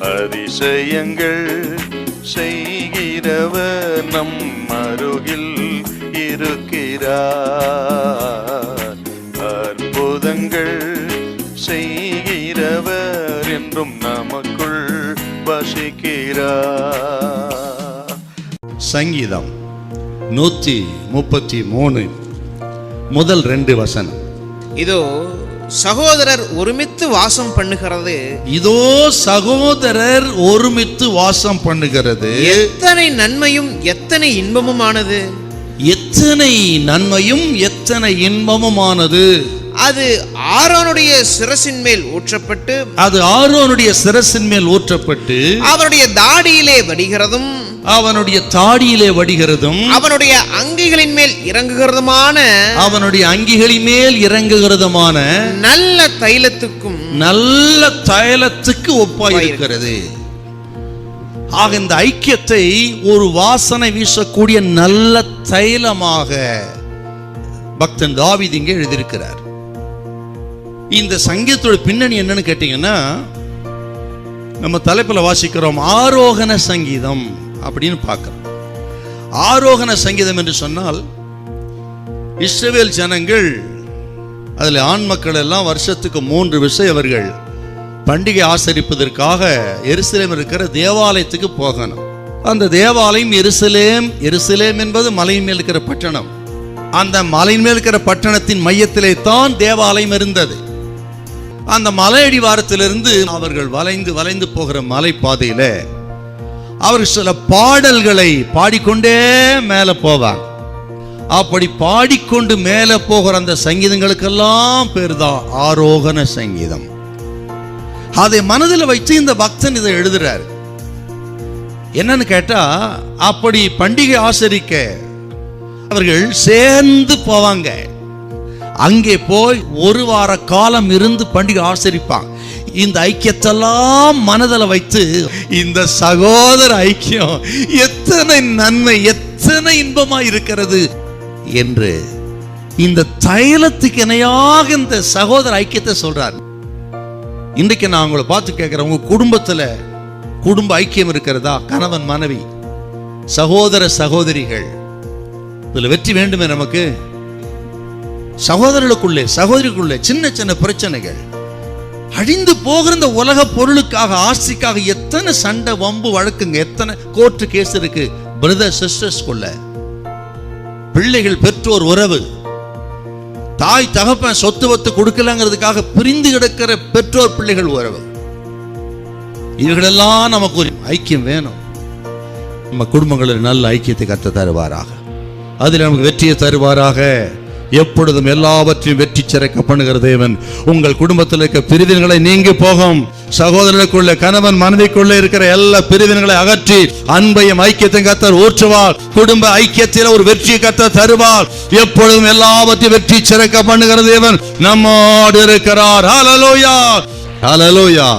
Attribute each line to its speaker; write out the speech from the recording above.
Speaker 1: அதிசயங்கள் செய்கிறவர் நம் அருகில் இருக்கிறார். அற்புதங்கள் செய்கிறவர் என்றும் நமக்குள் வசிக்கிறார்.
Speaker 2: சங்கீதம் 133 முதல் 2 வசனம்.
Speaker 3: இதோ சகோதரர் ஒருமித்து வாசம் பண்ணுகிறது.
Speaker 2: இதோ சகோதரர் ஒருமித்து வாசம் பண்ணுகிறது.
Speaker 3: எத்தனை நன்மையும் எத்தனை இன்பமுமானது.
Speaker 2: எத்தனை நன்மையும் எத்தனை இன்பமுமானது.
Speaker 3: அது ஆரோனுடைய சிரசின் மேல் ஊற்றப்பட்டு
Speaker 2: ஆரோனுடைய சிரசின் மேல் ஊற்றப்பட்டு
Speaker 3: அவனுடைய தாடியிலே வடிகிறதும்
Speaker 2: அவனுடைய தாடியிலே வடிகிறதும்
Speaker 3: அவனுடைய அங்கிகளின் மேல் இறங்குகிறதுமான நல்ல தைலத்துக்கு ஒப்பாயிருக்கிறது.
Speaker 2: ஆக இந்த ஐக்கியத்தை ஒரு வாசனை வீசக்கூடிய நல்ல தைலமாக பக்தன் தாவீது இங்கே எழுதியிருக்கிறார். இந்த சங்கீதத்தோட பின்னணி என்னன்னு கேட்டீங்கன்னா, நம்ம தலைப்புல வாசிக்கிறோம் ஆரோகண சங்கீதம் அப்படின்னு பார்க்கிறோம். ஆரோகண சங்கீதம் என்று சொன்னால், இஸ்ரவேல் ஜனங்கள் அதில் ஆண் மக்கள் எல்லாம் வருஷத்துக்கு 3 விஷயம் அவர்கள் பண்டிகை ஆசரிப்பதற்காக எருசலேம் இருக்கிற தேவாலயத்துக்கு போகணும். அந்த தேவாலயம் எருசலேம் என்பது மலையின் மேல் இருக்கிற பட்டணம். அந்த மலையின் மேல் இருக்கிற பட்டணத்தின் மையத்திலே தான் தேவாலயம் இருந்தது. அந்த மலையடிவாரத்திலிருந்து அவர்கள் வளைந்து போகிற மலை பாதையில அவர்கள் சில பாடல்களை பாடிக்கொண்டே மேல போவாங்க. அப்படி பாடிக்கொண்டு மேல போகிற அந்த சங்கீதங்களுக்கெல்லாம் பேர் தான் ஆரோகண சங்கீதம். அதை மனதில் வைத்து இந்த பக்தன் இதை எழுதுறாரு. என்னன்னு கேட்டா, அப்படி பண்டிகை ஆசரிக்க அவர்கள் சேர்ந்து போவாங்க. அங்கே போய் 1 வார காலம் இருந்து பண்டிகை ஆசரிப்பாங்க. இந்த ஐக்கியத்தெல்லாம் மனதில் வைத்து இந்த சகோதர ஐக்கியம் எத்தனை நன்மை எத்தனை இன்பமா இருக்கிறது என்று இந்த தைலத்துக்கு இணையாக இந்த சகோதர ஐக்கியத்தை சொல்றார். இன்றைக்கு நான் உங்களை பார்த்து கேட்கிறேன், உங்க குடும்பத்துல குடும்ப ஐக்கியம் இருக்கிறதா? கணவன் மனைவி, சகோதர சகோதரிகள், இதுல வெற்றி வேண்டுமே நமக்கு. சகோதரிகளுக்குள்ளே சின்ன சின்ன பிரச்சனைகள், அழிந்து போகிற இந்த உலக பொருளுக்காக ஆசைக்காக எத்தனை சண்டை வம்பு வழக்குங்க, எத்தனை கோர்ட்டு கேஸ் இருக்கு. பிரதர் சிஸ்டர்ஸ் குள்ள, பிள்ளைகள் பெற்றோர் உறவு, தாய் தகப்பன் சொத்து வத்து கொடுக்கலங்கிறதுக்காக பிரிந்து கிடக்கிற பெற்றோர் பிள்ளைகள் உறவு, இவர்களெல்லாம் நமக்கு ஒரு ஐக்கியம் வேணும். நம்ம குடும்பங்களில் நல்ல ஐக்கியத்தை கற்று தருவாராக, அதில் நமக்கு வெற்றியை தருவாராக. எப்பொழுதும் எல்லாவற்றையும் வெற்றி சிறக்க பண்ணுகிற தேவன் உங்கள் குடும்பத்தில் இருக்க பிரிவினைகளை நீங்கி போகும். சகோதரர்களுக்குள்ள கணவன் மனைவிக்குள்ள இருக்கிற எல்லா பிரிவினைகளை அகற்றி அன்பையும் ஐக்கியத்தையும் கர்த்தர் ஊற்றுவார். குடும்ப ஐக்கியத்தில் ஒரு வெற்றியை கர்த்தர் தருவார். எப்பொழுதும் எல்லாவற்றையும் வெற்றி சிறக்க பண்ணுகிற தேவன் நம்மோடு இருக்கிறார். ஹல்லேலூயா, ஹல்லேலூயா.